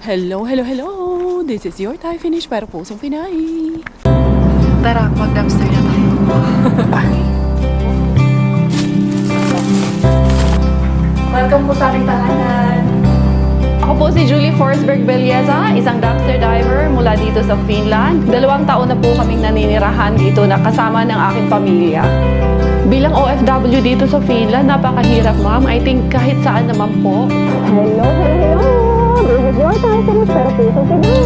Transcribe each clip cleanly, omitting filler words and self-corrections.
Hello, hello, hello! This is your Thai finish para pusong Pinay. Tara, mag-dumpster na tayo. Welcome po sa aking tahanan. Ako po si Julie Forsberg Belleza, isang dumpster diver mula dito sa Finland. 2 taon na po kaming naninirahan dito na kasama ng aking pamilya. Bilang OFW dito sa Finland, napakahirap ma'am. I think kahit saan naman po. Hello, hello! This is your Thai finish para pusong Pinay.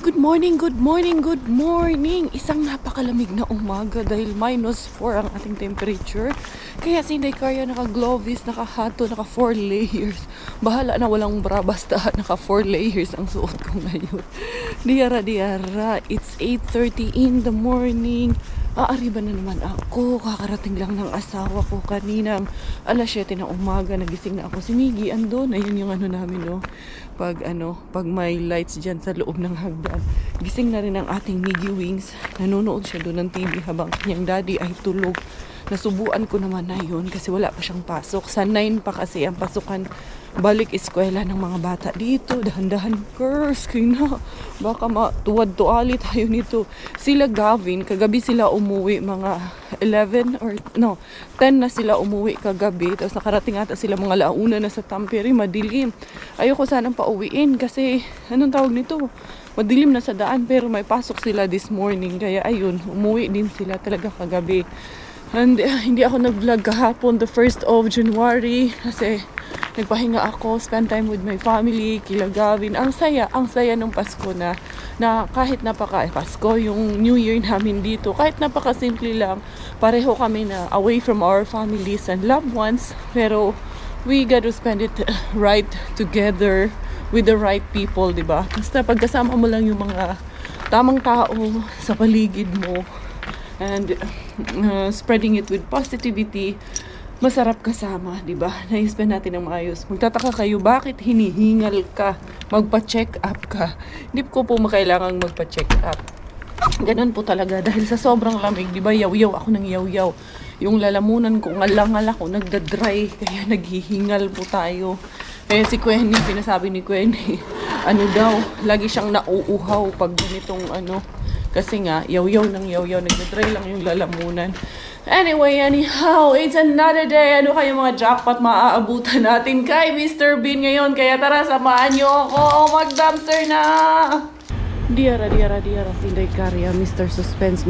Good morning, good morning, good morning! Isang napakalamig na umaga dahil -4 ang ating temperature. Kaya si Inday Carya naka-gloves, naka-hato, naka-4 layers. Bahala na walang bra, basta naka-4 layers ang suot ko ngayon. Diara, it's 8:30 in the morning. Aariba na naman ako. Kakarating lang ng asawa ko kaninang alas 7 ng umaga. Nagising na ako. Si Miggy andun. Ayun yung ano namin, no? Pag may lights dyan sa loob ng hagdan. Gising na rin ang ating Miggy Wings. Nanonood siya doon ng TV habang kanyang daddy ay tulog. Nasubuan ko naman na yun kasi wala pa siyang pasok. Sa 9 pa kasi ang pasukan balik eskwela ng mga bata dito. Dahan-dahan, curse, kina. Baka matuwad-tuali tayo nito. Sila Gavin, kagabi sila umuwi mga 10 na sila umuwi kagabi. Tapos nakarating ata sila mga 1:00 na sa Tampere, madilim. Ayoko sanang pauwiin kasi, anong tawag nito? Madilim na sa daan pero may pasok sila this morning. Kaya ayun, umuwi din sila talaga kagabi. And hindi ako nag-vlog kahapon, the 1st of January kasi nagpahinga ako, spend time with my family, kila Gavin. Ang saya nung Pasko na kahit Pasko, yung New Year namin dito, kahit napaka-simple lang, pareho kami na away from our families and loved ones, pero we got to spend it right together with the right people, diba? Basta pagkasama mo lang yung mga tamang tao sa paligid mo, and spreading it with positivity, masarap kasama, di ba? Na-spend natin ng maayos. Magtataka kayo, bakit hinihingal ka? Magpa-check up ka. Hindi ko po makailangang magpa-check up. Ganun po talaga. Dahil sa sobrang lamig, di ba? Yaw-yaw ako ng yaw-yaw. Yung lalamunan ko, ngalangal ako, nagda-dry. Kaya naghihingal po tayo. Kaya si Quenny, sinasabi ni Quenny, lagi siyang nauuhaw pag ganitong kasi nga, yaw-yaw ng yaw-yaw, nagda-dry lang yung lalamunan. Anyway, anyhow, it's another day. Ano kayo mga jackpot maaabutan natin kay Mr. Bean ngayon? Kaya tara, samahan nyo ako. Mag-dumpster na! Diara, si Inday Carya, Mr. Suspense.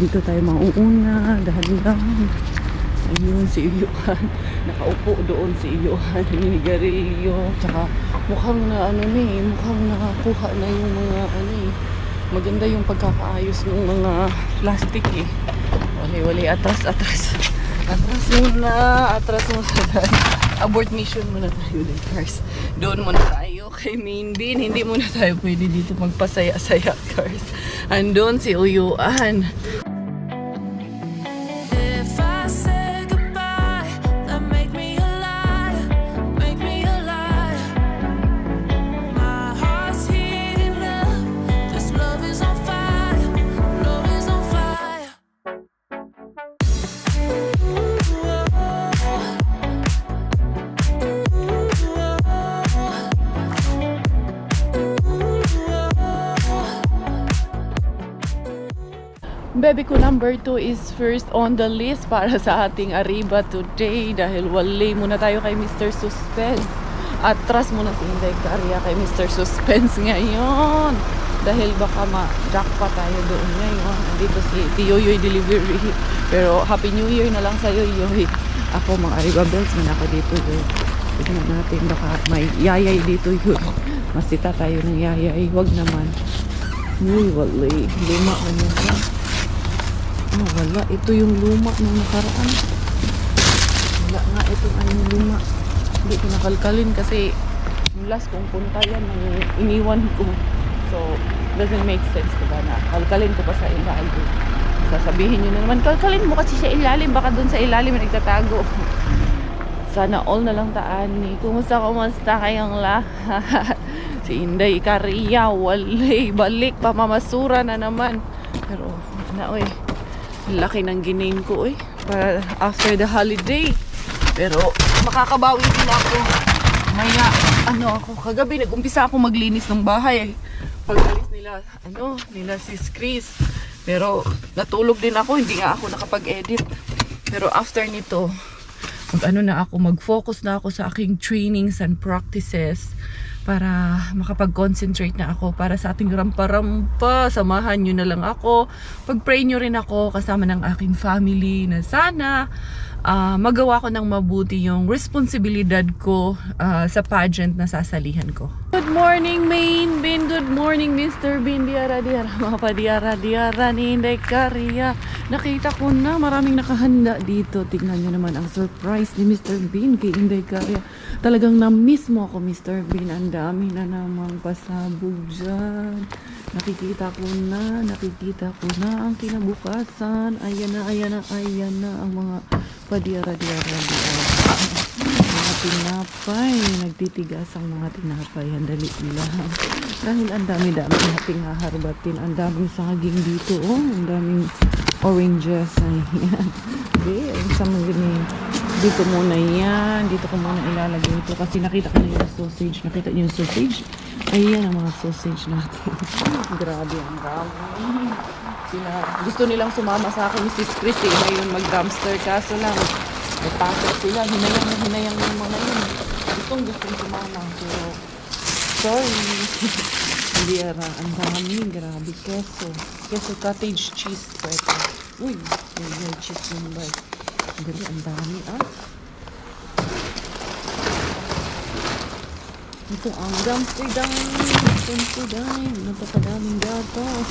Dito tayo mauuna, dahan-dahan. Ayun, si Iyuhan. Nakaupo doon si Iyuhan. Hinigarilyo. Tsaka mukhang nakakuha na yung mga maganda yung pagkakaayos ng mga plastic eh. Wali, atras muna. Abort mission muna tayo, cars. Doon muna tayo kay Main Bean. Hindi muna tayo pwede dito magpasaya-saya, cars. Andun si Uyuan. Baby ko number 2 is first on the list para sa ating Arriba today dahil wali muna tayo kay Mr. Suspense. Atras muna si Inday Carya kay Mr. Suspense ngayon dahil baka ma-jackpot tayo doon ngayon. Nandito si Yoyoy Delivery. Pero Happy New Year na lang sa'yo, Yoyoy. Ako mga Arriba Bells man ako dito. Tignan natin baka may yayay dito yun. Masita tayo ng yayay. Wag naman. Uy, wali. Luma ano ba? Wala. Ito yung luma nung nakaraan. Wala nga itong luma. Hindi ko nakalkalin kasi yung last kong punta yan nang iniwan ko. So, doesn't make sense, diba na kalkalin ko pa sa ilalim. Sasabihin nyo na naman, kalkalin mo kasi sa ilalim. Baka dun sa ilalim nagtatago. Sana all na lang taani. Kumusta kayong lahat? Si Inday Carya, wali. Balik, pamamasura na naman. Pero, laki ng ginain ko after the holiday. Pero makakabawi din ako. Maya, kagabi nag-umpisa ako maglinis ng bahay. Pag-alis nila sis Chris. Pero natulog din ako, hindi nga ako nakapag-edit. Pero after nito, mag-focus na ako sa aking trainings and practices para makapag-concentrate na ako para sa ating rampa-rampa. Samahan nyo na lang ako. Pag-pray nyo rin ako kasama ng aking family na sana magawa ko ng mabuti yung responsibilidad ko sa pageant na sasalihan ko. Good morning, Main Bin. Good morning, Mr. Bin. Diara, mga diara, Ninday Karya. Nakita ko na maraming nakahanda dito. Tignan nyo naman ang surprise ni Mr. Bin kay Inday Karya. Talagang na-miss mo ako, Mr. Bin. Ang dami na namang pasabog dyan. Nakikita ko na ang kinabukasan. Ayan na ang mga padiara-diara. Mga tinapay. Nagtitigas ang mga tinapay. Handali lang. Dahil ang dami-dami nating haharbatin. Ang daming saging dito. Oh, ang daming oranges. Ayan. Okay, sa mga dito muna yan. Dito ko muna ilalagay ito. Kasi nakita ko na yung sausage. Nakita niyo yung sausage? Ayan ang mga sausage natin. Grabe ang dami. Gusto nilang sumama sa akin ni Sis Christy ngayon mag-dumpster. Kaso lang, may pasok sila. Hinayang yung mga yun. Gustong sumama. Pero, sorry. Hindi ang dami. Grabe. Queso cottage cheese. Uy, may cheese yun ba? Dali, ang dami Ito ang dumpster dive. Napakadaming gatas.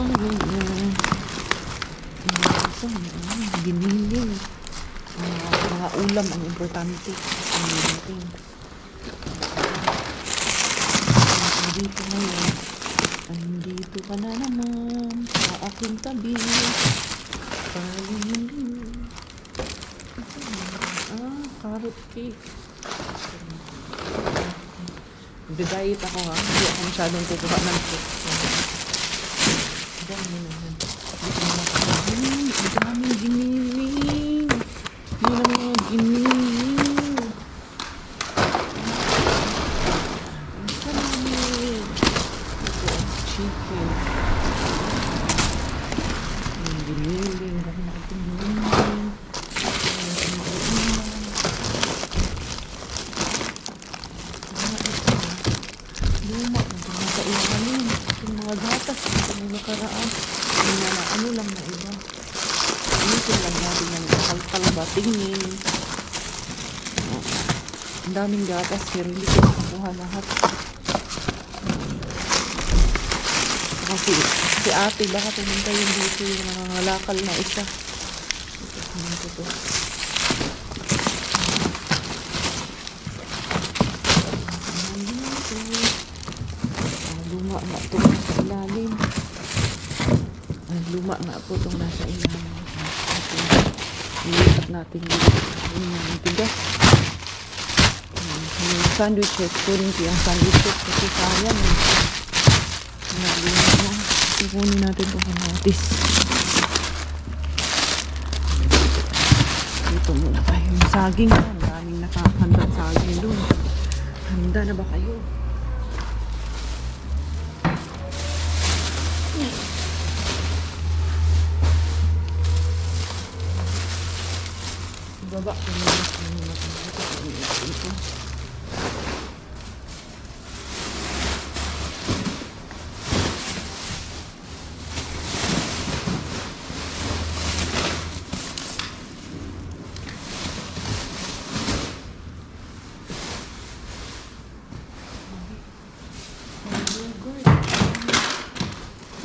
Ganyan. Ito, giniling. Mga ulam ang importante. Dito ngayon. Andito ka na naman sa aking tabi. Carrot cake. Nag-diet ako ha. Hindi ako masyadong kukuha ng cake. Ang daming giniling. Yun ang mga giniling. Ang sarap. Ito, chicken. Ang giniling. Dami na itong giniling. Yung mga gatas ito may nakaraan ano lang na iba initin lang natin yung kalkal ba tingin ang daming gatas pero hindi ko nakakuha lahat kasi si ate baka pumunta yung dito yung mga lakal na isa ito luma na ito nasa ilalim. Luma na po itong nasa ilalim. Nilipat natin yung tigas. Yung sandwiches ko rin yung sandwiches kasi sayang. Nalima na. Ipunin natin ito kamatis. Dito muna tayo yung saging. Ang daming nakahandang saging doon. Handa na ba kayo? Baba ko muna ito.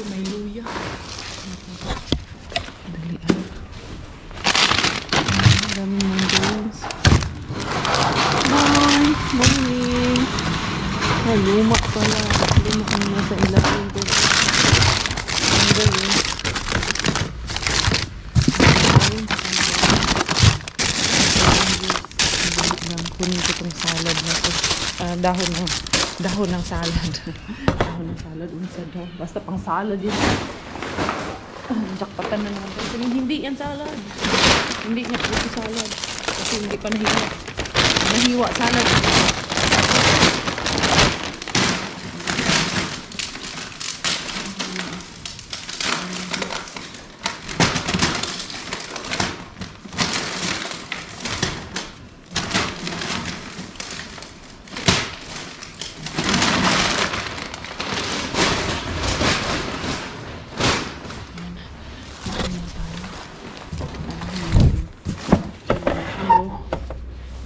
May luya. Dalian. Daming mandolins. Morning. Luma pala. Luma ang nasa ilalim ko. Ang galing. Kunin ko itong salad na ito. Dahon ng salad. Dahon ng salad. Basta pang salad yun. Jackpatan na naman. Kasi hindi yan salad. Hindi niya puti salad. Kasi hindi pa nahiwa. Nahiwa salad.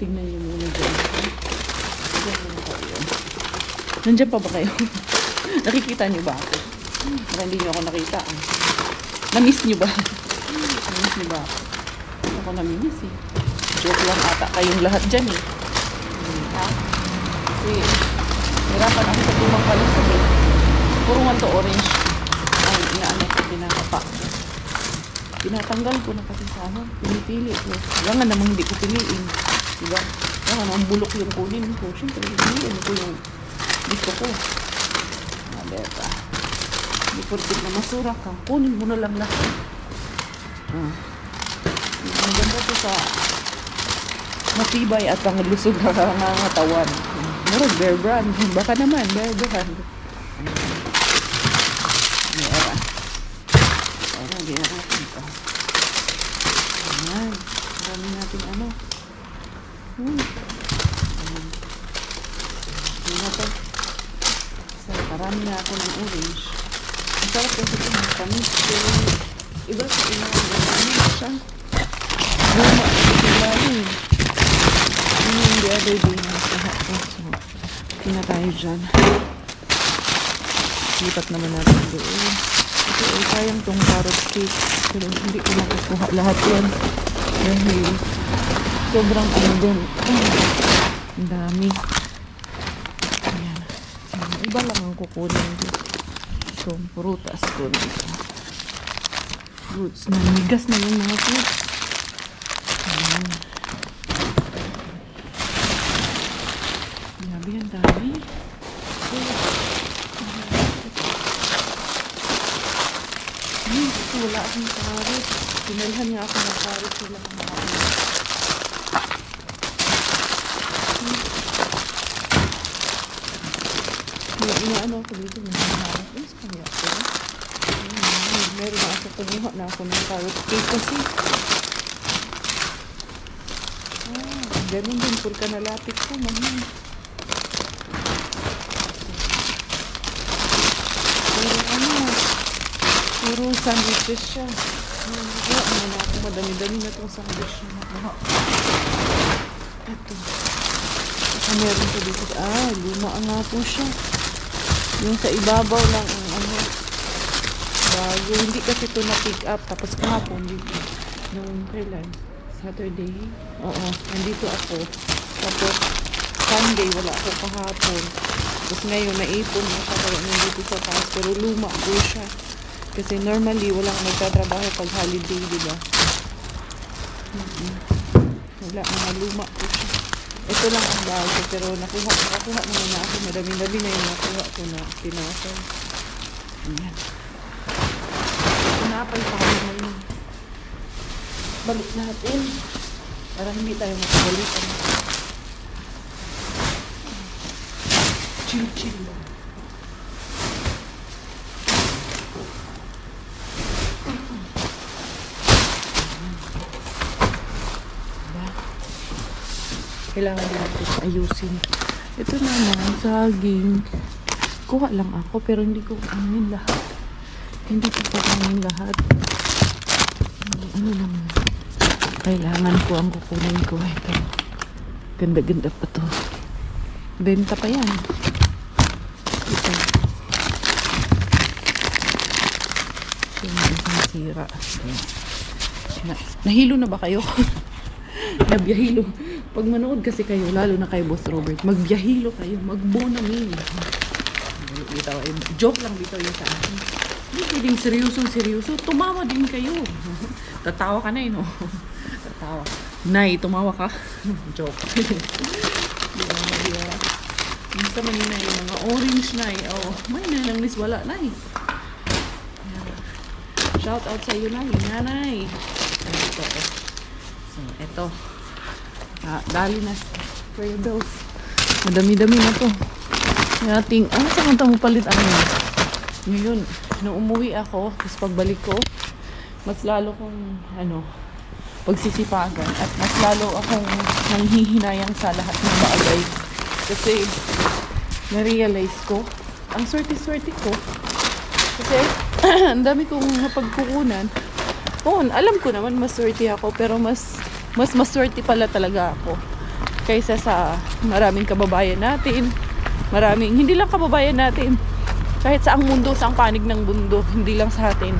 Tingnan niyo muna dyan. Diyan muna tayo. Nandiyan pa ba kayo? Nakikita niyo ba ako? Baka hindi niyo ako nakita. Ah. Na-miss niyo ba? Na-miss niyo ba ako? Ako na-miss eh. Joke lang ata kayong lahat dyan eh. Ha? Kasi hirapan ako sa tumang palusog eh. Puro man to orange. Ay, inaano ko, pinakapa. Tinatanggal ko na kasi sa ano. Pinipili ko. Wala nga namang hindi ko piliin. Diba? Kaya ang bulok yung kunin ko. Siyempre, hindi ko yung gusto ko. Beta. Hindi portit na masura ka. Kunin mo na lang lahat. Ang ganda to sa matibay at ang lusog na katawan. Murag Bear Brand. Baka naman, Bear Brand. Meron. Ayan, ginagawa natin ito. Ayan. Marami natin ano. So, parami na ako ng orange. Ang sarap kasi ito ng tamis. Pero iba sa inahin na tamis siya. Luma kasi sila rin. Yung the other day na lahat ko. So, tina tayo dyan. Lipat naman natin doon. Kasi ay sayang tong carrot cake. Pero hindi ko makukuha lahat yan. Dahil sobrang ano din. Ang dami. Ayan. Iba lang ang kukunin dito. Itong prutas ko dito. Fruits na. Migas na yung mga fruits. Ayan. Grabe ang dami. Ito wala akong carrot. Pinalhan niya ako ng carrot. Wala akong carrot. Inaano ako dito ng carrot. Mas kaya ako. Meron na ako kumuha na ako ng carrot cake kasi. Ganun din. Pulka nalapit ko. Pero ano, puro sandwiches siya. Wala naman ako. Madami-dami na itong sandwich na nakuha. Ito. Saka meron ko dito. Luma nga po siya. Yung sa ibabaw lang ang ano. Bago. Hindi kasi ito na-pick up. Tapos kahapon dito. Nung kailan? Saturday? Oo. Nandito ako. Tapos Sunday wala ako kahapon. Tapos ngayon naipon na siya. Kaya nandito sa taas. Pero luma po siya. Kasi normally walang nagtatrabaho pag holiday, diba? Wala. Mga luma po siya. Ito lang ang bago, pero nakakuha naman na ako. Madami-dami na yung nakuha ko na pinasal. Ayan. Pinapay pa kami ngayon. Balik natin. Para hindi tayo makabalikan. Chill-chill lang. Kailangan natin ayusin. Ito naman, saging. Kuha lang ako, pero hindi ko kanin lahat. Hindi ko pa kanin lahat. Ano naman. Kailangan ko ang kukunin ko. Ito. Ganda-ganda pa to. Benta pa yan. Ito. Ito yung isang sira. Nahilo na ba kayo? Nabyahilo. Pag manood kasi kayo, lalo na kay Boss Robert, magbiyahilo kayo, magbonamin. Joke lang dito yung sa akin. Hindi pwedeng seryoso. Tumawa din kayo. Tatawa ka na no? Tatawa. Nay, tumawa ka? Joke. Diba? Basta manina yung mga orange na may nananglis wala na Shout out sa iyo na, nanay. Ito. So, ito. Dali na. Kuya Bills. Madami-dami na to. Nating, saan mo palit ano yun? Ngayon, nung umuwi ako, tapos pagbalik ko, mas lalo kong, pagsisipagan at mas lalo akong nanghihinayang sa lahat ng bagay. Kasi, na-realize ko, ang swerte-swerte ko. Kasi, ang dami kong napagkukunan. Alam ko naman maswerte ako, pero mas maswerte pala talaga ako. Kaysa sa maraming kababayan natin, hindi lang kababayan natin, kahit sa ang mundo, sa ang panig ng mundo, hindi lang sa atin.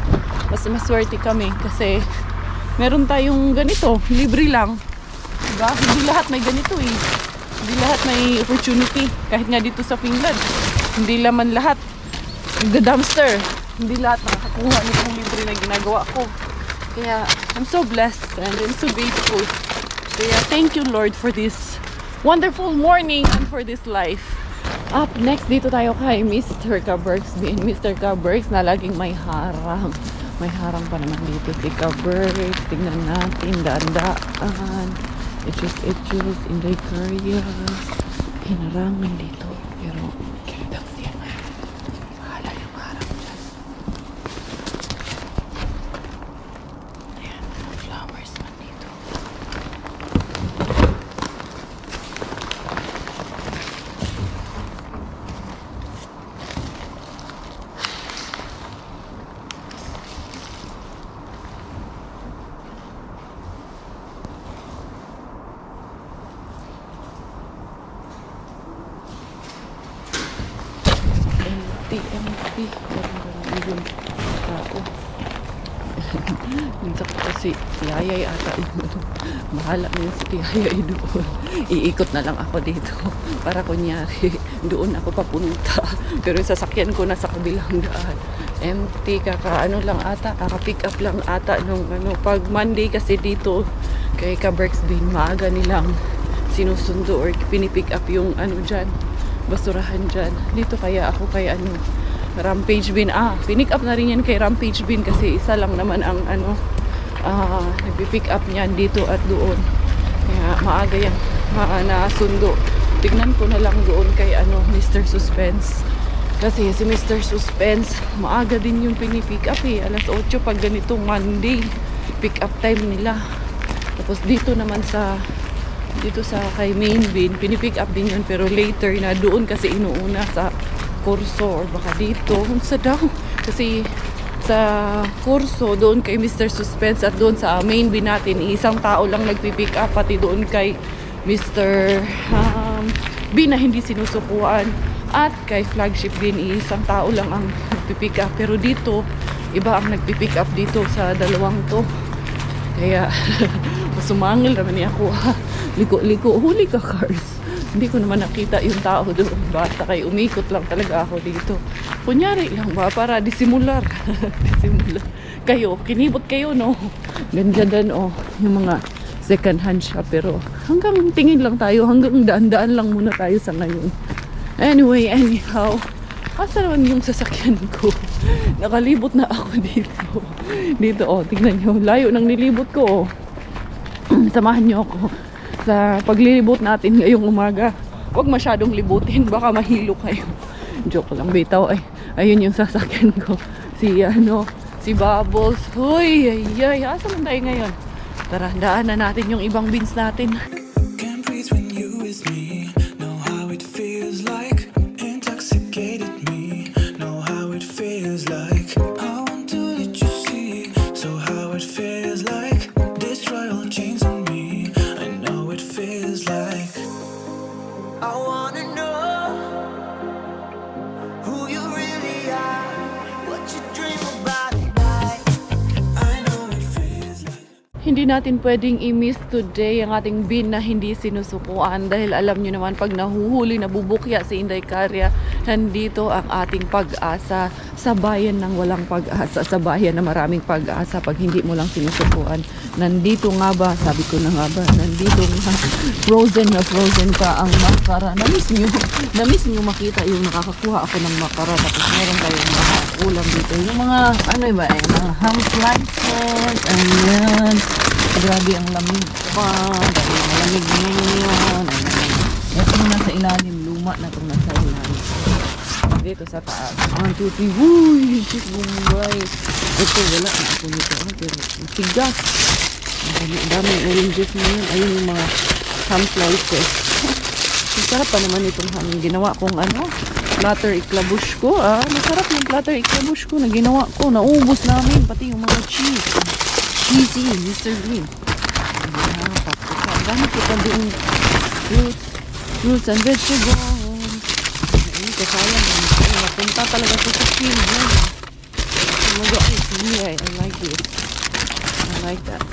Mas maswerte kami kasi meron tayong ganito, libre lang. Diba? Hindi lahat may ganito eh. Hindi lahat may opportunity. Kahit nga dito sa Finland, hindi naman lahat dumpster. Hindi lahat nakakakuha nitong libre na ginagawa ko. Kaya I'm so blessed and I'm so grateful. Kaya thank you Lord for this wonderful morning and for this life. Up next, dito tayo kay Mr. Kabergs. Mr. Kabergs na laging may harang. May harang pa naman dito si Kabergs. Tingnan natin, daan-daan. Etchus, Inday Karya. Hinarangan dito. Pero, Kabergs yan. Bahala yung harang dyan. Ayan, flowers man dito. empty. Meron tao. Minsan ko kasi Tiyayay ata yun. Bahala na yun si Tiyayay doon. Iikot na lang ako dito. Para kunyari, doon ako papunta. Pero yung sasakyan ko nasa kabilang daan. Empty, kaka-pick up lang ata nung pag Monday kasi dito kay Kabergs din, maaga nilang sinusundo or pinipick up yung dyan, basurahan dyan. Dito kaya ako kay Rampage Bin. Pinick up na rin yan kay Rampage Bin kasi isa lang naman ang nagpipick up niyan dito at doon. Kaya maaga yan nasundo. Tignan ko na lang doon kay Mr. Suspense. Kasi si Mr. Suspense, maaga din yung pinipick up eh. Alas 8 pag ganitong Monday, pick up time nila. Tapos dito naman sa kay Main Bin, pinipick up din yun. Pero later na doon kasi inuuna sa Corso or baka dito. Unsa daw? Kasi sa Corso, doon kay Mr. Suspense at doon sa Main Bin natin, isang tao lang nagpipick up. Pati doon kay Mr. Bin na hindi sinusukuan. At kay Flagship Bin, isang tao lang ang nagpipick up. Pero dito, iba ang nagpipick up dito sa dalawang to. Kaya, sumangil naman niya ako. Liko, huli ka cars. Hindi ko naman nakita yung tao doon. Basta kay umikot lang talaga ako dito. Kunyari lang ba, para disimular. Disimular. Kayo, kinibot kayo, no? Ganda dan, yung mga second hand shop. Pero hanggang tingin lang tayo, hanggang daan-daan lang muna tayo sa ngayon. Anyway, anyhow, asa naman yung sasakyan ko? Nakalibot na ako dito. Dito, tingnan nyo. Layo ng nilibot ko, Samahan nyo ako sa paglilibot natin ngayong umaga. Huwag masyadong libutin, baka mahilo kayo. Joke lang, bitaw. Ayun yung sasakyan ko. Si Bubbles. Hoy, asa man tayo ngayon? Tara, daan na natin yung ibang bins natin. Hindi natin pwedeng i-miss today ang ating bin na hindi sinusukuan dahil alam nyo naman pag nahuhuli, nabubukya si Inday Karya, nandito ang ating pag-asa sa bayan ng walang pag-asa, sa bayan na maraming pag-asa pag hindi mo lang sinusukuan. Nandito nga ba, sabi ko na nga ba, nandito nga, frozen pa ang makara. Na-miss nyo makita yung nakakakuha ako ng makara, tapos meron tayong mga ulam dito. Yung mga, mga ham slices, ayan. Grabe ang lamig pa. Dahil malamig ngayon. Ito muna sa ilalim. Luma na itong nasa ilalim. Dito sa taas. 1, 2, 3. Uy! Sis Bombay. Ito, wala na ako nito. Pero tigas. Ang daming oranges na yun. Ayun yung mga ham slices. Masarap pa naman itong ham. Ginawa kong platter iklabush ko. Masarap yung platter iklabush ko na ginawa ko. Naubos namin. Pati yung mga cheese. Cheesy, Mr. Green. Ang dami ko pa doon fruits and vegetables. Ayun, kasayang. Napunta talaga ko sa field. I like this. I like that.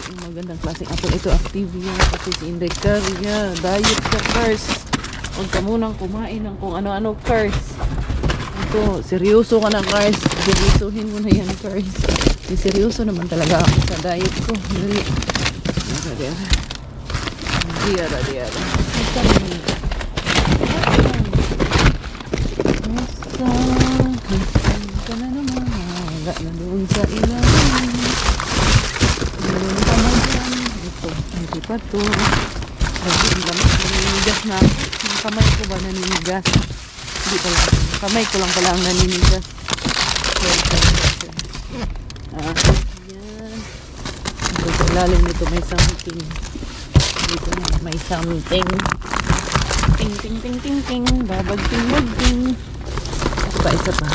Yung magandang klaseng apple. Ito, Activia. Kasi si Inday Caria. Diet ka, curse. Huwag ka munang kumain ng kung ano-ano, curse. Ito, seryoso ka na, curse. Seryosohin mo na yan, curse. Seryoso naman talaga ako sa diet ko. Dali. Diara. Ka na naman. Wala na doon sa ilalim. Meron pa na dyan. Ito. Hindi pa to. Grabe, ang lamig. Naninigas na. Yung kamay ko ba naninigas? Hindi pala. Kamay ko lang pala ang naninigas. Yan. Ito sa ilalim nito may something. Dito na may something. Ting. Babagting. Isa pa.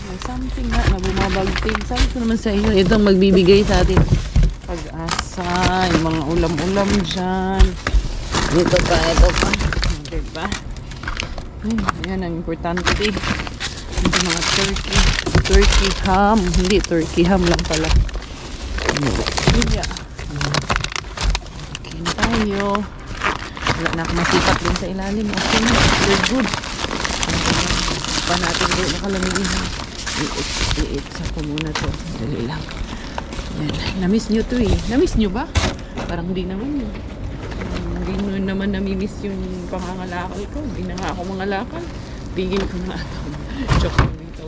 May something na bumabagting. Sabi ko naman sa iyo, itong magbibigay sa atin pag-asa, yung mga ulam-ulam dyan. Ito pa. Diba? Ayan ang importante. Ito mga turkey ham. Hindi, turkey ham lang pala. Yeah. Okay na tayo. Wala na ako masipat din sa ilalim. Okay na. They're good. Pa natin doon nakalamigin. I-itsa ko muna to. Dali lang. Yan. Na-miss nyo to eh. Na-miss nyo ba? Parang di naman yun. Hindi nyo naman nami-miss yung pangangalakal ko. Hindi na nga ako mangalakal. Tingin ko nga ito. Joke lang dito.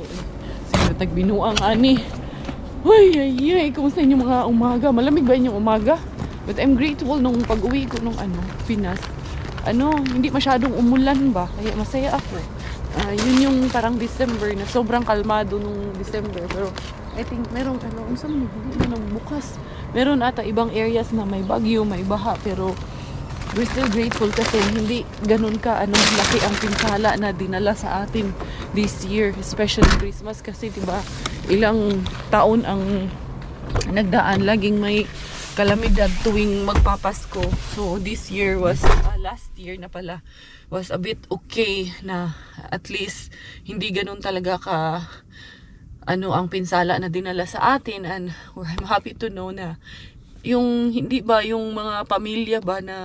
Sino tagbinuang ani. Ay. Kumusta inyong mga umaga? Malamig ba inyong umaga? But I'm grateful nung pag-uwi ko nung Pinas. Hindi masyadong umulan ba? Kaya masaya ako. Yun yung parang December na sobrang kalmado nung December. Pero I think merong hindi na bukas. Meron ata ibang areas na may bagyo, may baha. Pero we're still grateful kasi hindi ganun ka laki ang pinsala na dinala sa atin this year. Especially Christmas kasi diba ilang taon ang nagdaan. Laging may kalamidad tuwing magpapasko. So this year was last year na pala was a bit okay na at least hindi ganun talaga ka ang pinsala na dinala sa atin, and I'm happy to know na yung hindi ba yung mga pamilya ba na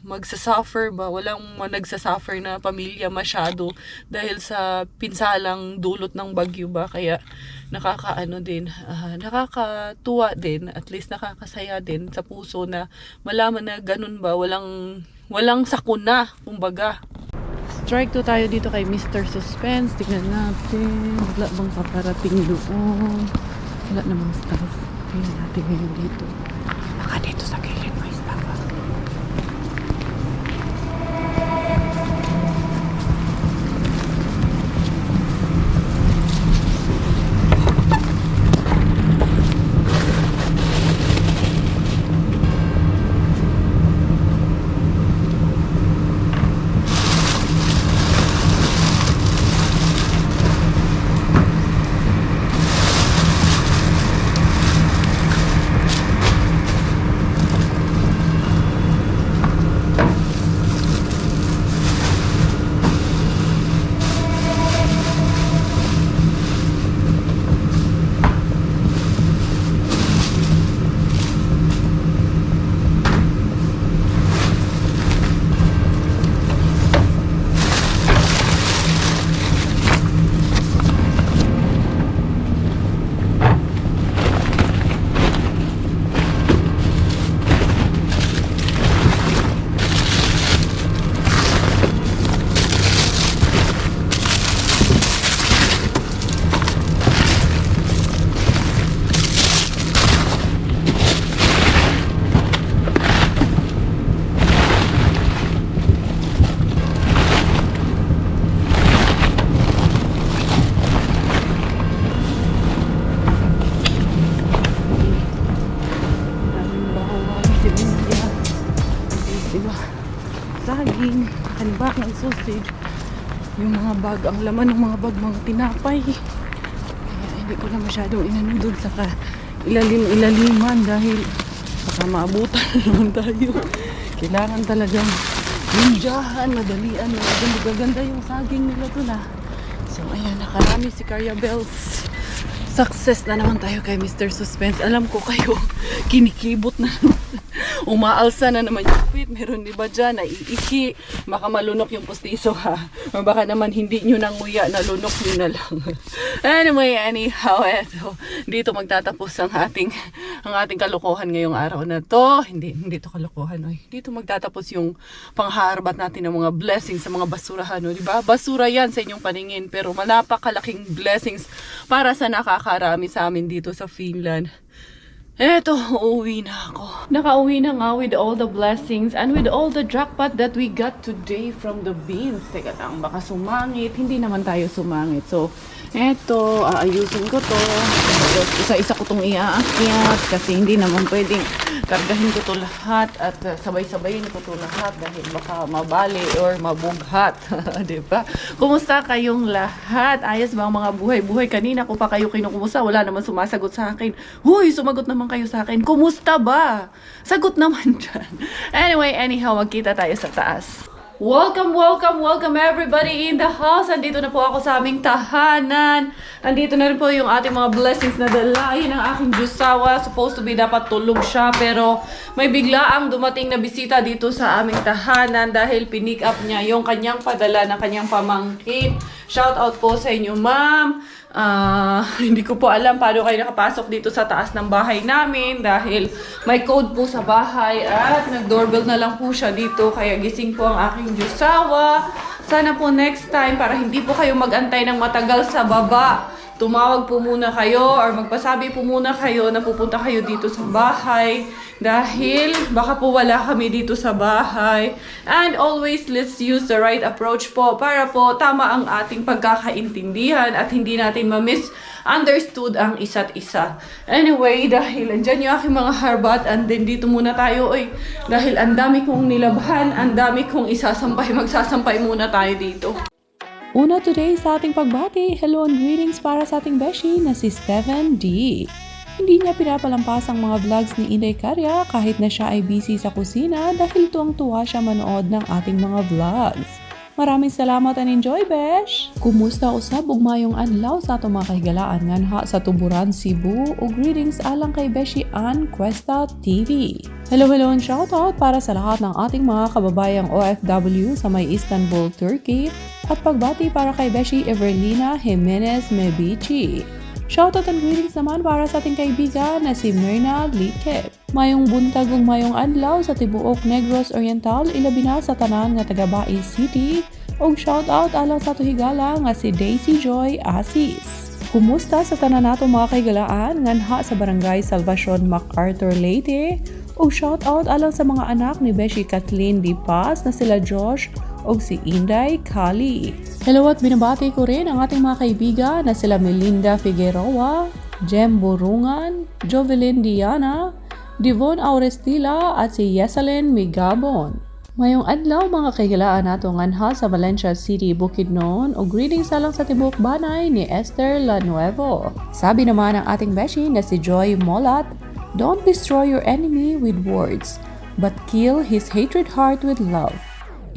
magsasuffer ba, walang nagsasuffer na pamilya masyado dahil sa pinsalang dulot ng bagyo ba, kaya nakakatuwa din, at least nakakasaya din sa puso na malaman na ganun ba, walang sakuna kumbaga. Strike 2 tayo dito kay Mr. Suspense. Tignan natin. Wala bang paparating doon? Wala namang staff. Tignan natin ngayon dito. Baka dito sa gilid may staff. saging, kanibak ng sausage, yung mga bag, ang laman ng mga bag, mga tinapay. Kaya hindi ko na masyadong inanudod sa ilaliman dahil baka maabutan na naman tayo. Kailangan talagang ninjahan, madalian, maganda yung saging nila doon ah. So ayan, nakarami si Carya Bells. Success na naman tayo kay Mr. Suspense. Alam ko kayo, kinikibot na naman. Umaalsa na naman yung pit. Meron di ba dyan, naiiki. Baka malunok yung pustiso ha. O baka naman hindi nyo nanguya, nalunok nyo na lang. Anyway, anyhow, eto. Dito magtatapos ang ating kalokohan ngayong araw na to. Hindi to kalokohan. Oy. Dito magtatapos yung pangharbat natin ng mga blessings sa mga basurahan. O, diba? Basura yan sa inyong paningin. Pero napakalaking blessings para sa nakakarami sa amin dito sa Finland. Eto, uuwi na ako. Nakauwi na nga with all the blessings and with all the jackpot that we got today from the beans. Teka lang, baka sumangit. Hindi naman tayo sumangit. So, eto, aayusin ko to. Isa-isa ko itong iaakyat kasi hindi naman pwedeng kargahin ko to lahat at sabay-sabayin ko to lahat dahil baka mabali or mabughat. Diba? Kumusta kayong lahat? Ayos ba ang mga buhay-buhay? Kanina ko pa kayo kinukumusta. Wala naman sumasagot sa akin. Huy, sumagot naman kayo sa akin. Kumusta ba? Sagot naman dyan. Anyway, anyhow, magkita tayo sa taas. Welcome everybody in the house. Andito na po ako sa aming tahanan. Andito na rin po yung ating mga blessings na dalahin ng aking Diyosawa. Supposed to be dapat tulog siya pero may biglaang dumating na bisita dito sa aming tahanan dahil pinick up niya yung kanyang padala ng kanyang pamangkin. Shout out po sa inyo, ma'am. Hindi ko po alam paano kayo nakapasok dito sa taas ng bahay namin dahil may code po sa bahay at nag-doorbell na lang po siya dito kaya gising po ang aking Diyosawa. Sana po next time para hindi po kayo mag-antay ng matagal sa baba. Tumawag po muna kayo or magpasabi po muna kayo na pupunta kayo dito sa bahay dahil baka po wala kami dito sa bahay. And always let's use the right approach po para po tama ang ating pagkakaintindihan at hindi natin ma-misunderstood ang isa't isa. Anyway, dahil andyan yung aking mga harbat and then dito muna tayo. Oy, dahil ang dami kong nilabhan, ang dami kong isasampay, magsasampay muna tayo dito. Una today sa ating pagbati, hello and greetings para sa ating beshi na si Stephen D. Hindi niya pinapalampas ang mga vlogs ni Inday Carya kahit na siya ay busy sa kusina dahil tuwang-tuwa siya manood ng ating mga vlogs. Maraming salamat and enjoy, besh! Kumusta usab ug mayong adlaw sa atong mga kahigalaan nganha sa Tuburan, Cebu ug greetings alang kay Beshi Ann Cuesta TV. Hello and shoutout para sa lahat ng ating mga kababayang OFW sa may Istanbul, Turkey at pagbati para kay Beshi Everlina Jimenez Mebichi. Shoutout and greetings naman para sa ating kaibigan na si Myrna Likep. Mayong buntag ug mayong adlaw sa tibuok Negros Oriental ilabi na sa tanan nga taga Bai City ug shoutout alang sa tuhigala nga si Daisy Joy Asis. Kumusta sa tanan nato mga kaigalaan nganha sa Barangay Salvacion MacArthur Leyte ug shoutout alang sa mga anak ni Beshi Kathleen Di Paz na sila Josh ug si Inday Kali. Hello at binabati ko rin ang ating mga kaibigan na sila Melinda Figueroa, Jem Burungan, Jovelyn Diana, Divon Aurestila at si Yesalyn Migabon. Mayong adlaw mga kaigalaan nato nganha sa Valencia City, Bukidnon o greetings alang sa tibok banay ni Esther Lanuevo. Sabi naman ng ating beshi na si Joy Molat, don't destroy your enemy with words, but kill his hatred heart with love.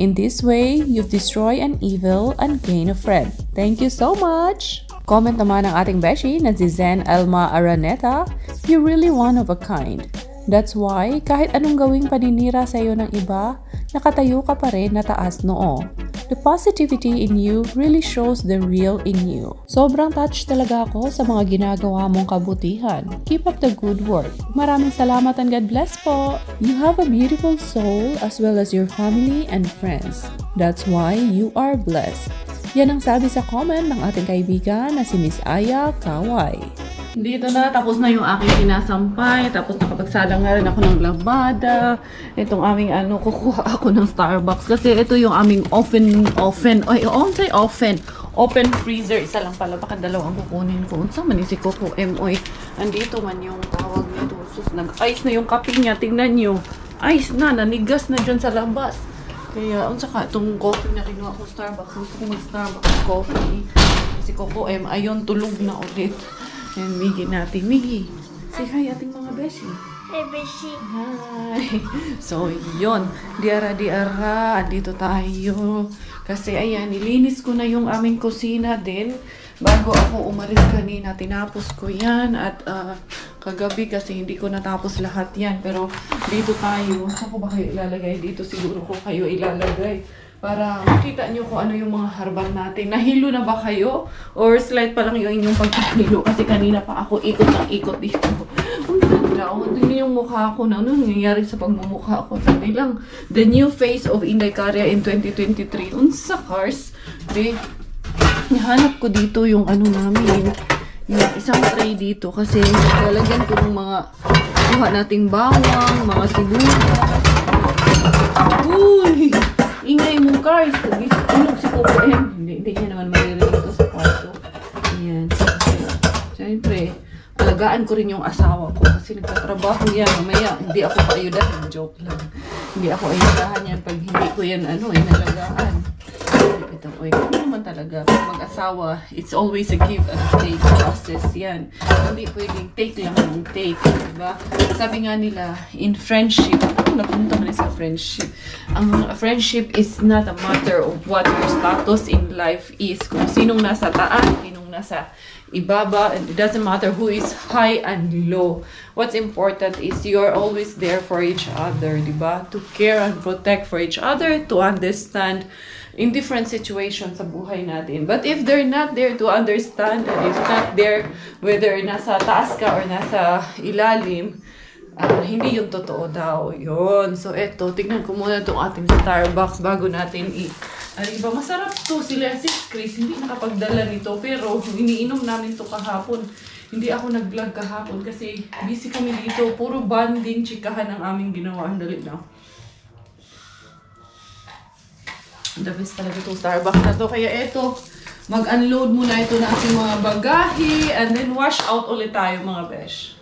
In this way, you've destroyed an evil and gain a friend. Thank you so much! Comment naman ng ating beshi na si Zen Elma Araneta, you're really one of a kind. That's why, kahit anong gawing paninira sa iyo ng iba, nakatayo ka pa rin na taas noo. The positivity in you really shows the real in you. Sobrang touched talaga ako sa mga ginagawa mong kabutihan. Keep up the good work. Maraming salamat and God bless po. You have a beautiful soul as well as your family and friends. That's why you are blessed. Yan ang sabi sa comment ng ating kaibigan na si Miss Aya Kawai. Dito na, tapos na yung aking sinasampay. Tapos nakapagsalang na rin ako ng labada. Itong aming kukuha ako ng Starbucks. Kasi ito yung aming open freezer. Isa lang pala, baka dalawang kukunin ko. Unsa man si Coco Moy. Andito man yung tawag nito. Sus, nag-ice na yung kape niya. Tingnan nyo. Ice na, nanigas na dyan sa labas. Kaya, unsa ka, itong coffee na kinuha ko Starbucks. Gusto ko mag-Starbucks coffee. Kasi Coco M, ayon, tulog na ulit. And Miggy natin. Miggy, say hi ating mga beshi. Hey, Beshi. Hi! So, yun. Diara, andito tayo. Kasi, ayan, nilinis ko na yung aming kusina din. Bago ako umalis kanina, tinapos ko yan. At kagabi kasi hindi ko natapos lahat yan. Pero, dito tayo. Saan ko ba kayo ilalagay? Dito siguro ko kayo ilalagay. Para makita nyo kung ano yung mga harbal natin. Nahilo na ba kayo? Or slight pa lang yung inyong pagkahilo? Kasi kanina pa ako ikot ng ikot dito. Ang ganda. Tingnan yung mukha ko na. Ano nangyayari sa pagmumukha ko? Sabi lang, the new face of Inday Caria in 2023. Unsa cars? Di, nahanap ko dito yung ano namin. Yung isang tray dito. Kasi lalagyan ko ng mga kuha nating bawang, mga sibuyas. Uy! Ingay mo, cars. Tulog si Coco M. Hindi niya naman maririnig ito sa kwarto. Ayan. Siyempre, alagaan ko rin yung asawa ko kasi nagtatrabaho yan. Mamaya, hindi ako paayudahan. Joke lang. Hindi ako ayudahan yan pag hindi ko yan, nalagaan. Ito, hindi naman talaga. Pag mag-asawa, it's always a give and take process yan. Hindi pwedeng take lang ng take. Diba? Sabi nga nila, in friendship, napunta mo sa friendship. Ang friendship is not a matter of what your status in life is. Kung sinong nasa taas, sinong nasa ibaba, and it doesn't matter who is high and low. What's important is you're always there for each other, diba? To care and protect for each other, to understand in different situations sa buhay natin. But if they're not there to understand, and if not there, whether nasa taas ka or nasa ilalim, hindi yung totoo daw. Yun. So, eto, tignan ko muna itong ating Starbucks bago natin diba, masarap to. Sila si Chris, hindi nakapagdala nito. Pero, iniinom namin to kahapon. Hindi ako nag-vlog kahapon kasi busy kami dito. Puro bonding, chikahan ang aming ginawa. Ang dali na. The best talaga itong Starbucks na to. Kaya eto, mag-unload muna ito na ating mga bagahe. And then, wash out ulit tayo mga besh.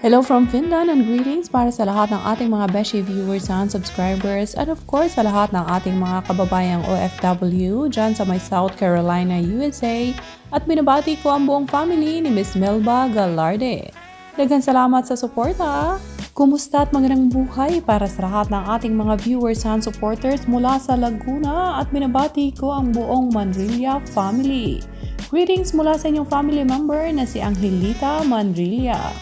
Hello from Finland and greetings para sa lahat ng ating mga Beshi viewers and subscribers and of course sa lahat ng ating mga kababayang OFW dyan sa may South Carolina, USA at binabati ko ang buong family ni Miss Melba Galarde. Daghang salamat sa suporta! Kumusta at magandang buhay para sa lahat ng ating mga viewers and supporters mula sa Laguna at binabati ko ang buong Manrilla family. Greetings mula sa inyong family member na si Angelita Manrilla.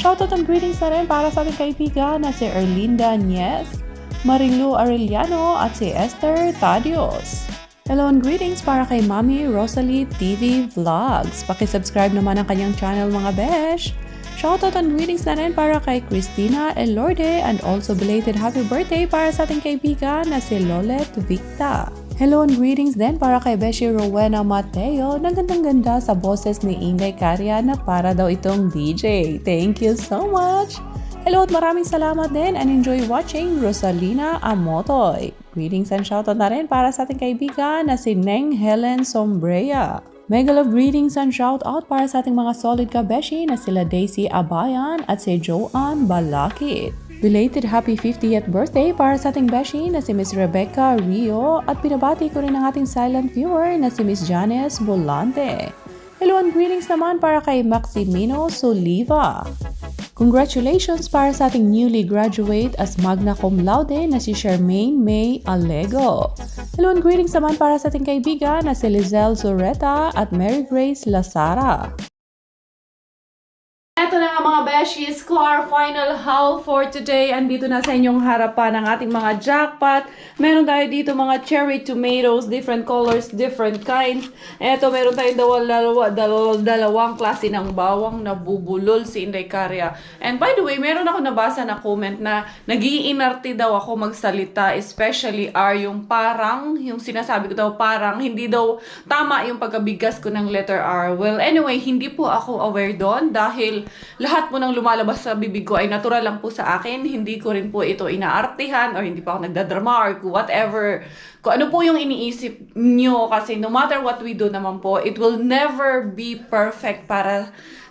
Shoutout and greetings na rin para sa ating kaibigan na si Erlinda Nies, Marilu Arellano at si Esther Tadios. Hello and greetings para kay Mami Rosalie TV Vlogs. Pakisubscribe naman ang kanyang channel mga besh. Shoutout and greetings na rin para kay Christina Elorde and also belated happy birthday para sa ating kaibigan na si Lolet Victa. Hello and greetings din para kay Beshi Rowena Mateo na gandang-ganda sa boses ni Inday Caria na para daw itong DJ. Thank you so much! Hello at maraming salamat din and enjoy watching Rosalina Amotoy. Greetings and shoutout na rin para sa ating kaibigan na si Neng Helen Sombrea. Mega love greetings and shoutout para sa ating mga solid ka-beshi na sila Daisy Abayan at si Joanne Balakit. Belated happy 50th birthday para sa ating beshi na si Miss Rebecca Rio at pinabati ko rin ang ating silent viewer na si Miss Janice Volante. Hello and greetings naman para kay Maximino Soliva. Congratulations para sa ating newly graduate as magna cum laude na si Charmaine May Alego. Hello and greetings naman para sa ating kaibigan na si Lizelle Zureta at Mary Grace Lazara. Ito na nga mga beshies ko, our final haul for today. Andito na sa inyong harapan ang ating mga jackpot. Meron tayo dito mga cherry tomatoes, different colors, different kinds. Ito, meron tayong dalawang klase ng bawang na bubulol si Inday Caria. And by the way, meron ako nabasa na comment na nag-iinarte daw ako magsalita, especially yung parang, yung sinasabi ko daw parang, hindi daw tama yung pagkabigas ko ng letter R. Well, anyway, hindi po ako aware doon dahil lahat po ng lumalabas sa bibig ko ay natural lang po sa akin. Hindi ko rin po ito inaartihan or hindi pa ako nagdadrama or whatever. Kung ano po yung iniisip nyo kasi no matter what we do naman po, it will never be perfect para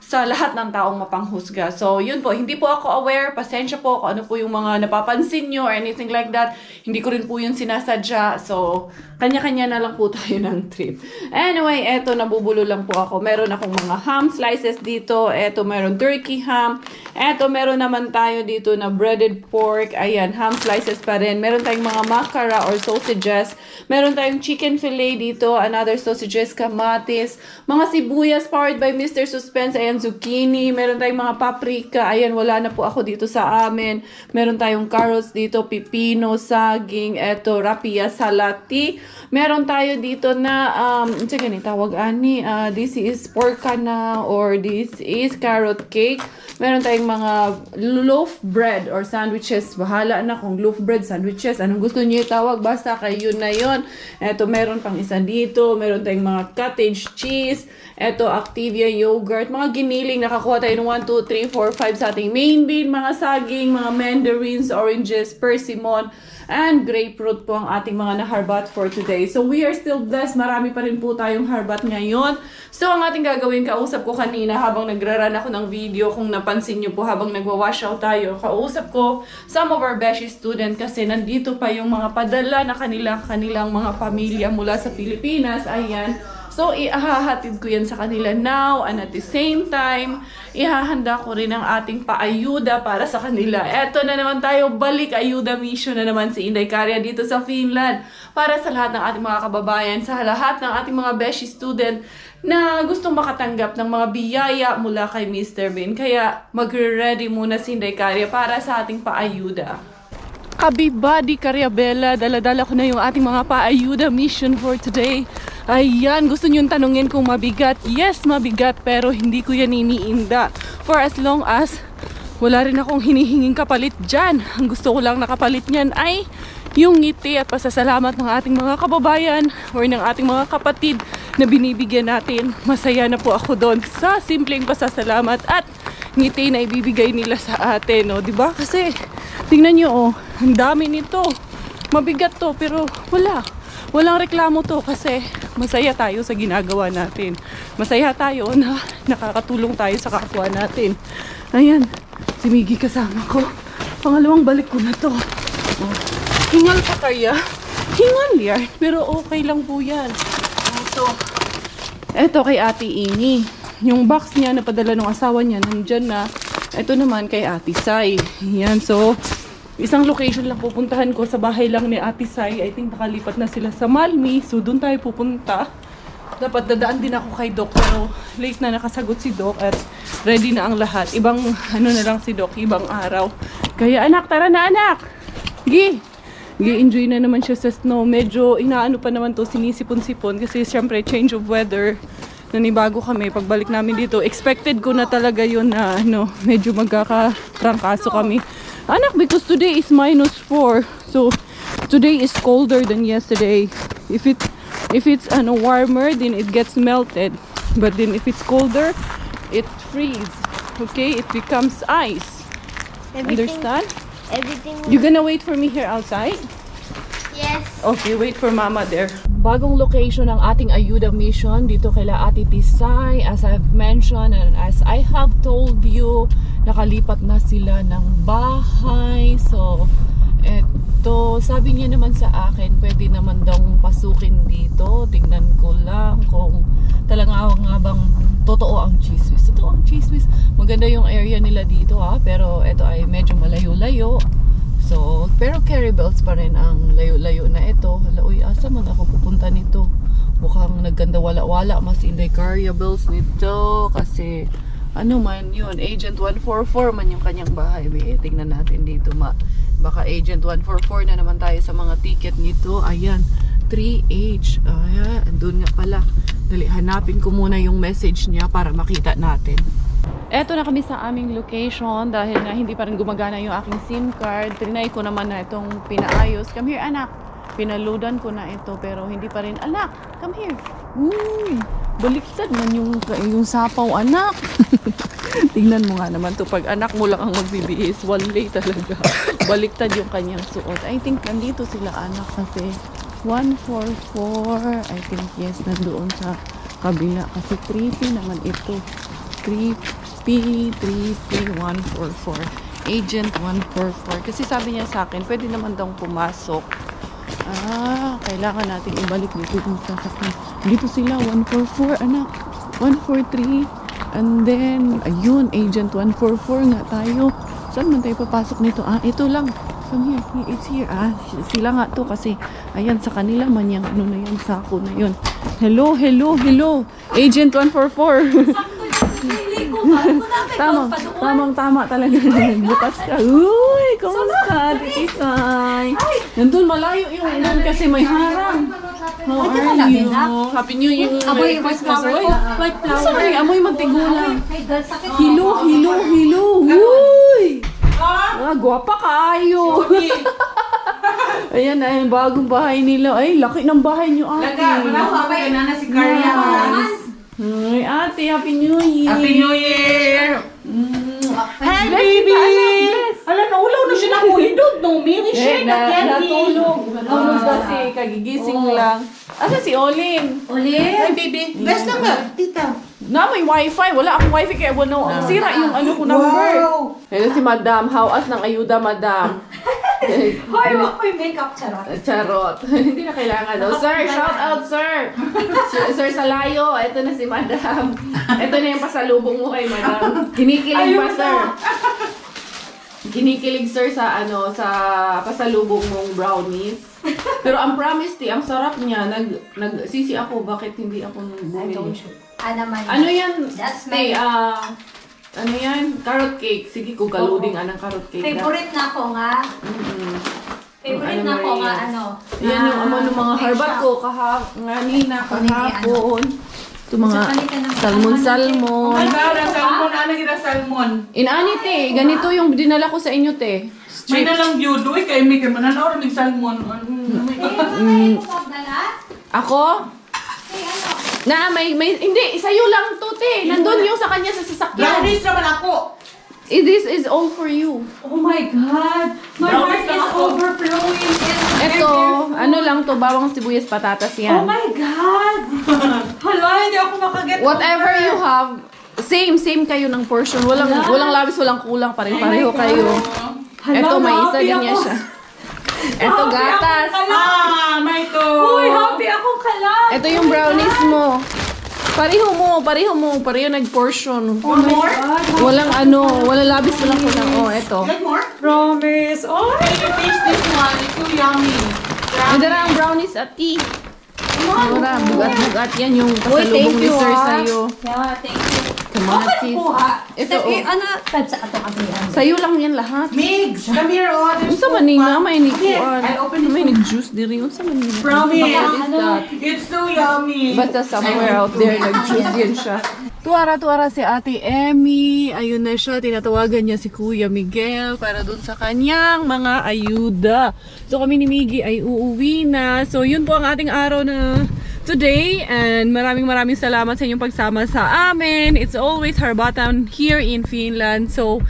sa lahat ng taong mapanghusga. So, yun po. Hindi po ako aware. Pasensya po kung ano po yung mga napapansin nyo or anything like that. Hindi ko rin po yun sinasadya. So, kanya-kanya na lang po tayo ng trip. Anyway, eto, nabubulo lang po ako. Meron akong mga ham slices dito. Eto, meron turkey ham. Eto, meron naman tayo dito na breaded pork. Ayan, ham slices pa rin. Meron tayong mga makara or sausages. Meron tayong chicken fillet dito. Another sausages, kamatis. Mga sibuyas powered by Mr. Suspense. Ayan, zucchini, meron tayong mga paprika, ayan, wala na po ako dito sa amin. Meron tayong carrots dito, pipino, saging, eto, rapia, salati. Meron tayo dito na, sige ni tawag ani, this is pork na or this is carrot cake. Meron tayong mga loaf bread or sandwiches. Bahala na kung loaf bread, sandwiches, anong gusto niyo itawag, basta kayo na yon. Eto, meron pang isa dito, meron tayong mga cottage cheese, eto, Activia yogurt, mga giniling, nakakuha tayo ng 1, 2, 3, 4, 5 sa ating main bean, mga saging, mga mandarins, oranges, persimmon, and grapefruit po ang ating mga naharbat for today. So, we are still blessed. Marami pa rin po tayong harbat ngayon. So, ang ating gagawin, kausap ko kanina habang nagra-run ako ng video, kung napansin nyo po habang nagwa-wash out tayo, kausap ko some of our Beshi student kasi nandito pa yung mga padala na kanilang mga pamilya mula sa Pilipinas. Ayan. So, ihahatid ko yan sa kanila now, and at the same time, ihahanda ko rin ang ating paayuda para sa kanila. Eto na naman tayo, balik ayuda mission na naman si Inday Karya dito sa Finland para sa lahat ng ating mga kababayan, sa lahat ng ating mga Beshi student na gustong makatanggap ng mga biyaya mula kay Mr. Bean. Kaya magre-ready muna si Inday Karya para sa ating paayuda. Kabibadi Karyabela, dala-dala ko na yung ating mga paayuda mission for today. Ayan, gusto nyo tanungin kung mabigat? Yes, mabigat, pero hindi ko yan iniinda. For as long as wala rin akong hinihinging kapalit dyan. Ang gusto ko lang nakapalit niyan ay yung ngiti at pasasalamat ng ating mga kababayan or ng ating mga kapatid na binibigyan natin. Masaya na po ako doon sa simpleng pasasalamat at ngiti na ibibigay nila sa atin, no? Diba? Kasi tingnan nyo, oh, ang dami nito. Mabigat to, pero walang reklamo to kasi masaya tayo sa ginagawa natin. Masaya tayo na nakakatulong tayo sa kapwa natin. Ayan, si Miggy kasama ko. Pangalawang balik ko na to. Oh, hingal pa kaya? Hingal yan, pero okay lang po yan. So, eto kay Ate Ini. Yung box niya na padala ng asawa niya, nandyan na. Ito naman kay Ate Sai. Yan, so isang location lang pupuntahan ko, sa bahay lang ni Ate Sai. I think nakalipat na sila sa Malmi, so doon tayo pupunta. Dapat dadaan din ako kay Doc, pero late na nakasagot si Doc at ready na ang lahat. Ibang ano na lang si Doc, ibang araw. Kaya anak, tara na anak! Enjoy na naman siya sa snow. Medyo inaano pa naman to, sinisipon-sipon kasi syempre change of weather. Nanibago kami pagbalik namin dito. Expected ko na talaga yun na medyo magkakatrangkaso kami. Anak, because today is -4. So today is colder than yesterday. If it's warmer, then it gets melted. But then if it's colder, it freeze. Okay? It becomes ice. Understand? Everything. You gonna wait for me here outside? Yes. Okay, wait for Mama there. Bagong location ng ating ayuda mission dito kaila Ate Tisay. As I've mentioned and as I have told you, nakalipat na sila ng bahay. So, eto, sabi niya naman sa akin, pwede naman daw pasukin dito. Tingnan ko lang kung talaga nga bang totoo ang chismis. Totoo ang chismis. Maganda yung area nila dito pero eto ay medyo malayo-layo. So, pero Carry Bells pa rin ang layo-layo na ito. Hala, uy, asa man ako pupunta nito? Mukhang nagganda wala-wala mas Inday Carry Bells nito. Kasi, ano man yun, Agent 144 man yung kanyang bahay. Tingnan natin dito baka Agent 144 na naman tayo sa mga ticket nito. Ayan, 3H. Ayan, andun nga pala. Dali, hanapin ko muna yung message niya para makita natin. Eto na kami sa aming location dahil nga hindi pa rin gumagana yung aking SIM card. Trinay ko naman na itong pinaayos. Come here, anak. Pinaloadan ko na ito pero hindi pa rin. Anak, come here. Uy, baliktad man yung sapaw, anak. Tingnan mo nga naman to. Pag anak mo lang ang magbibihis, one day talaga. Baliktad yung kanyang suot. I think nandito sila anak kasi 144. I think yes, nandoon sa kabila. Kasi creepy naman ito. P3P144. Agent 144. Kasi sabi niya sa akin, pwede naman daw pumasok. Kailangan natin ibalik dito yung sasakyan. Dito sila, 144, anak. 143. And then, ayun, Agent 144 nga tayo. Saan man tayo papasok nito? Ito lang. Come here. It's here. Sila nga to kasi, ayan, sa kanila man yung ano na yan, sako na yun. Hello. Agent 144. Tama talaga. Bukas ka. Uy, kamusta? Titisay. Nandun malayo yung doon kasi may harang. How are you? Happy New Year. Amoy, Merry white flower. White flower. Saan rin? Amoy magtigulang. Ay, girl, sakit. Hilo. Uy! Gwapa kayo. Ayan, bagong bahay nila. Ay, laki ng bahay niyo, ate. Manawa ka na si Karya. Ay, ate, Happy New Year. Happy New Year! Hi, baby! Ala, naulaw na siya ng hulidod. No, mini siya. Natulog kasi, kagigising lang. Asa si Olin? Hi, baby. Best lang ka, tita. Na, may wifi. Wala akong wifi kaya sira yung ano ko number. Wow! Ayun si Madam. Hawas ng ayuda, Madam. Hoy, wag ko yung makeup, charot. Charot. Hindi na kailangan daw. Sir, shout out, sir. Sir Salayo, ito na si Madam. Ito na yung pasalubong mo kay Madam. Kinikilig pa, sir. Kinikilig, sir, sa sa pasalubong mong brownies. Pero ang promise, ang sarap niya. Nagsisi ako, bakit hindi ako bumili? Naman. Ano yan? That's Tay, my ano yan? Carrot cake. Sige, kung galuding anang carrot cake. favorite na ako nga. Favorite na ako nga, Yan yung ng mga harbat ko kahapon. Ito mga salmon. Salmon, ano kita salmon? Inani, te. Ganito yung dinala ko sa inyo, te. May nalang view, doy kay may mananaw rin salmon. Ako? Hindi, sa'yo lang to, te. Nandun yung sa kanya sa sasakyan. Brownies naman ako. This is all for you. Oh my God! My heart is overflowing. Ito, ano lang to, bawang sibuyas patatas yan. Oh my God! Hala, hindi ako makaget. Whatever you have, same kayo ng portion. Walang labis, walang kulang, pareho kayo. Ito, may isa din niya siya. Ito, gatas. May to. Uy, happy akong kalat. Ito yung brownies mo. Pareho nag-portion. More? Walang labis, walang kulang. Ito. Get more? Promise. Oh, Can you taste this one? It's so yummy. Ito na ang brownies at tea. Mura, bugat-bugat yan yung pasalubong ni sir sa'yo. yeah, thank you. Kamatis. Ito, Type sa atong abihan. sa'yo lang yan lahat. Migs, come here. Oh, there's Unsa man ni na may ni kuan. I'll open it. May ni juice diri unsa man ni. Promise. What is that? It's so yummy. Basta somewhere out there nag-juice yan siya. Tuwara si Ate Emmy. Ayun na siya. Tinatawagan niya si Kuya Miguel para dun sa kanyang mga ayuda. So kami ni Miggy ay uuwi na. So yun po ang ating araw na today. And maraming salamat sa inyong pagsama sa amin. It's always Harbatan here in Finland. So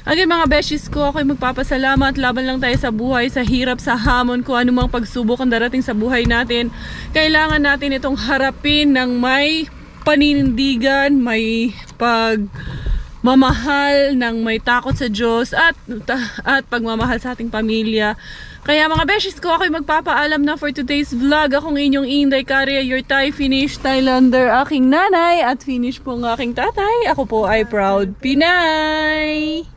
again mga besties ko, ako'y magpapasalamat. Laban lang tayo sa buhay, sa hirap, sa hamon, kung anumang pagsubok ang darating sa buhay natin. Kailangan natin itong harapin ng may paninindigan, may pagmamahal, ng may takot sa Diyos at pagmamahal sa ating pamilya. Kaya mga besties ko, ako'y magpapaalam na for today's vlog. Akong inyong Inday Karya, your Thai Finnish Thailander, aking nanay at Finnish po ng aking tatay. Ako po ay proud Pinay!